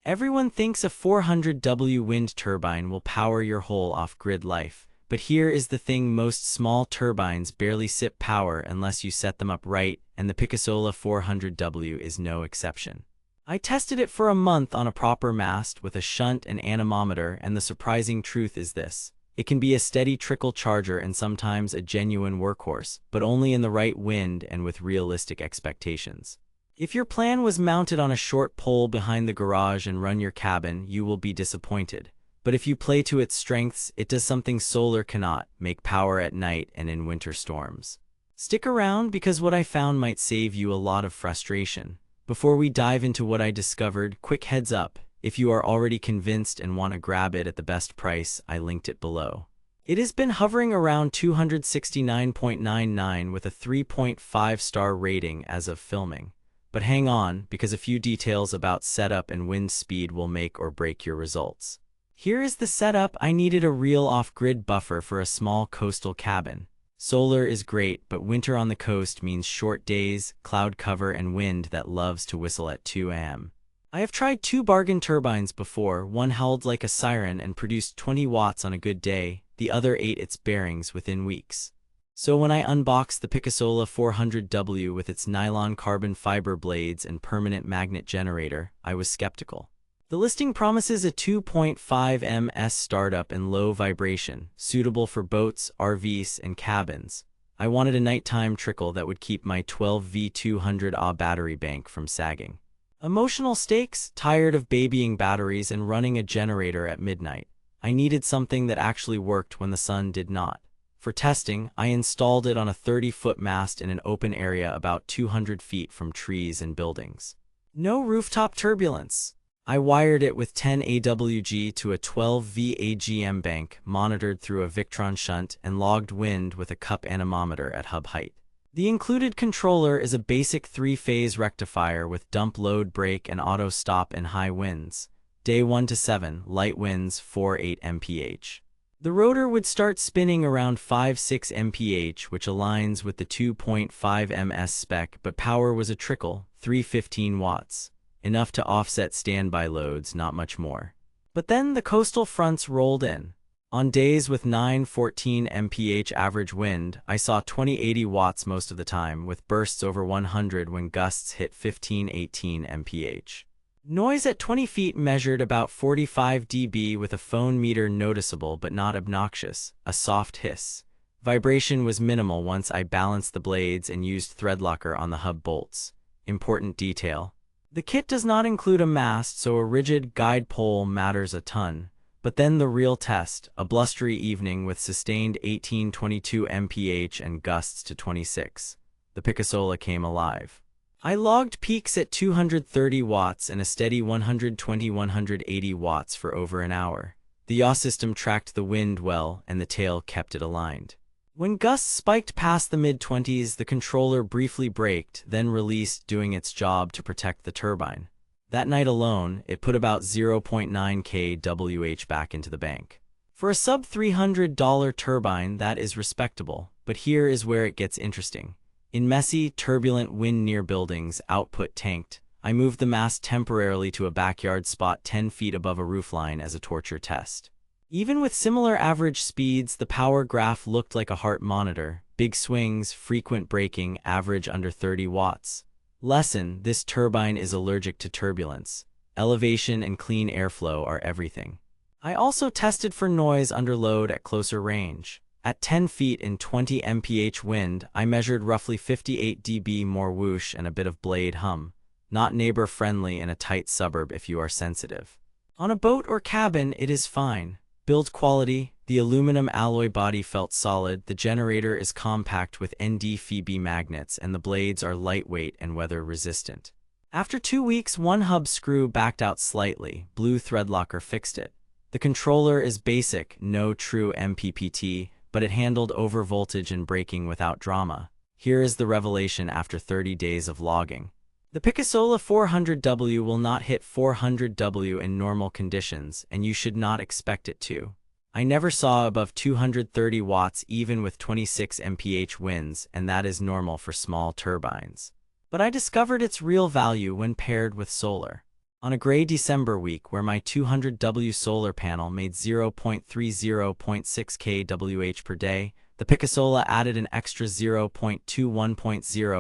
Everyone thinks a 400W wind turbine will power your whole off-grid life, but here is the thing: most small turbines barely sip power unless you set them up right, and the Pikasola 400W is no exception. I tested it for a month on a proper mast with a shunt and anemometer, and the surprising truth is this: it can be a steady trickle charger and sometimes a genuine workhorse, but only in the right wind and with realistic expectations. If your plan was mounted on a short pole behind the garage and run your cabin, you will be disappointed. But if you play to its strengths, it does something solar cannot: make power at night and in winter storms. Stick around, because what I found might save you a lot of frustration. Before we dive into what I discovered, quick heads up: if you are already convinced and want to grab it at the best price, I linked it below. It has been hovering around $269.99 with a 3.5-star rating as of filming. But hang on, because a few details about setup and wind speed will make or break your results. Here is the setup. I needed a real off-grid buffer for a small coastal cabin. Solar is great, but winter on the coast means short days, cloud cover, and wind that loves to whistle at 2 a.m. I have tried 2 bargain turbines before. One howled like a siren and produced 20 watts on a good day. The other ate its bearings within weeks. So when I unboxed the Pikasola 400W with its nylon carbon fiber blades and permanent magnet generator, I was skeptical. The listing promises a 2.5 ms startup and low vibration, suitable for boats, RVs, and cabins. I wanted a nighttime trickle that would keep my 12V200Ah battery bank from sagging. Emotional stakes: tired of babying batteries and running a generator at midnight. I needed something that actually worked when the sun did not. For testing, I installed it on a 30-foot mast in an open area about 200 feet from trees and buildings. No rooftop turbulence. I wired it with 10 AWG to a 12V AGM bank, monitored through a Victron shunt, and logged wind with a cup anemometer at hub height. The included controller is a basic 3-phase rectifier with dump load brake and auto stop in high winds. Day 1 to 7, light winds 4-8 mph. The rotor would start spinning around 5-6 mph, which aligns with the 2.5 ms spec, but power was a trickle, 315 watts. Enough to offset standby loads, not much more. But then the coastal fronts rolled in. On days with 9-14 mph average wind, I saw 20-80 watts most of the time, with bursts over 100 when gusts hit 15-18 mph. Noise at 20 feet measured about 45 dB with a phone meter, noticeable but not obnoxious, a soft hiss. Vibration was minimal once I balanced the blades and used thread locker on the hub bolts. Important detail: the kit does not include a mast, so a rigid guide pole matters a ton. But then the real test: a blustery evening with sustained 18-22 mph and gusts to 26. The Pikasola came alive. I logged peaks at 230 watts and a steady 120-180 watts for over an hour. The yaw system tracked the wind well, and the tail kept it aligned. When gusts spiked past the mid-20s, the controller briefly braked, then released, doing its job to protect the turbine. That night alone, it put about 0.9 kWh back into the bank. For a sub-$300 turbine, that is respectable, but here is where it gets interesting. In messy, turbulent wind near buildings, output tanked. I moved the mast temporarily to a backyard spot 10 feet above a roofline as a torture test. Even with similar average speeds, the power graph looked like a heart monitor. Big swings, frequent braking, average under 30 watts. Lesson: this turbine is allergic to turbulence. Elevation and clean airflow are everything. I also tested for noise under load at closer range. At 10 feet in 20 mph wind, I measured roughly 58 dB more whoosh and a bit of blade hum. Not neighbor-friendly in a tight suburb if you are sensitive. On a boat or cabin, it is fine. Build quality: the aluminum alloy body felt solid, the generator is compact with ND-Phoebe magnets, and the blades are lightweight and weather-resistant. After 2 weeks, one hub screw backed out slightly. Blue thread locker fixed it. The controller is basic, no true MPPT, but it handled overvoltage and braking without drama. Here is the revelation after 30 days of logging. The Pikasola 400W will not hit 400W in normal conditions, and you should not expect it to. I never saw above 230 watts even with 26 mph winds, and that is normal for small turbines. But I discovered its real value when paired with solar. On a gray December week where my 200W solar panel made 0.30.6 kWh per day, the Pikasola added an extra 0.21.0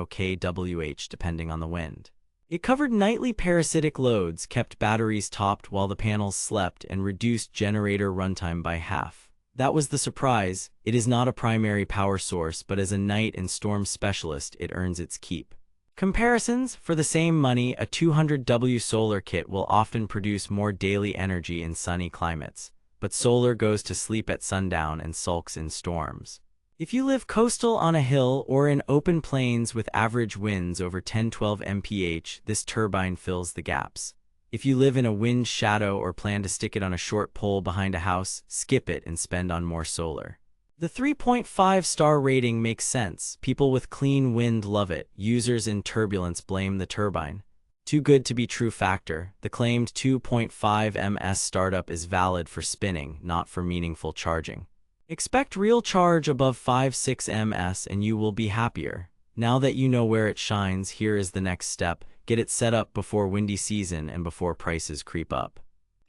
kWh depending on the wind. It covered nightly parasitic loads, kept batteries topped while the panels slept, and reduced generator runtime by half. That was the surprise. It is not a primary power source, but as a night and storm specialist, it earns its keep. Comparisons: for the same money, a 200W solar kit will often produce more daily energy in sunny climates, but solar goes to sleep at sundown and sulks in storms. If you live coastal on a hill or in open plains with average winds over 10-12 mph, this turbine fills the gaps. If you live in a wind shadow or plan to stick it on a short pole behind a house, skip it and spend on more solar. The 3.5-star rating makes sense. People with clean wind love it. Users in turbulence blame the turbine. Too good to be true factor. The claimed 2.5 ms startup is valid for spinning, not for meaningful charging. Expect real charge above 5-6 ms and you will be happier. Now that you know where it shines, here is the next step. Get it set up before windy season and before prices creep up.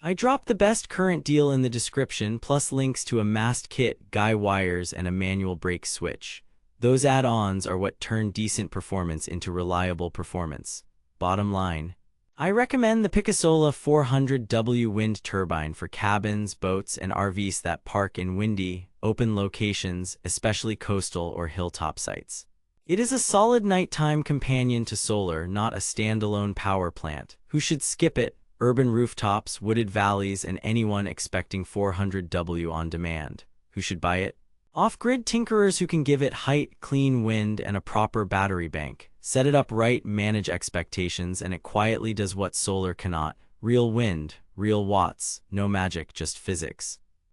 I dropped the best current deal in the description, plus links to a mast kit, guy wires, and a manual brake switch. Those add-ons are what turn decent performance into reliable performance. Bottom line, I recommend the Pikasola 400W wind turbine for cabins, boats, and RVs that park in windy, open locations, especially coastal or hilltop sites. It is a solid nighttime companion to solar, not a standalone power plant. Who should skip it? Urban rooftops, wooded valleys, and anyone expecting 400W on demand. Who should buy it? Off-grid tinkerers who can give it height, clean wind, and a proper battery bank. Set it up right, manage expectations, and it quietly does what solar cannot. Real wind, real watts, no magic, just physics.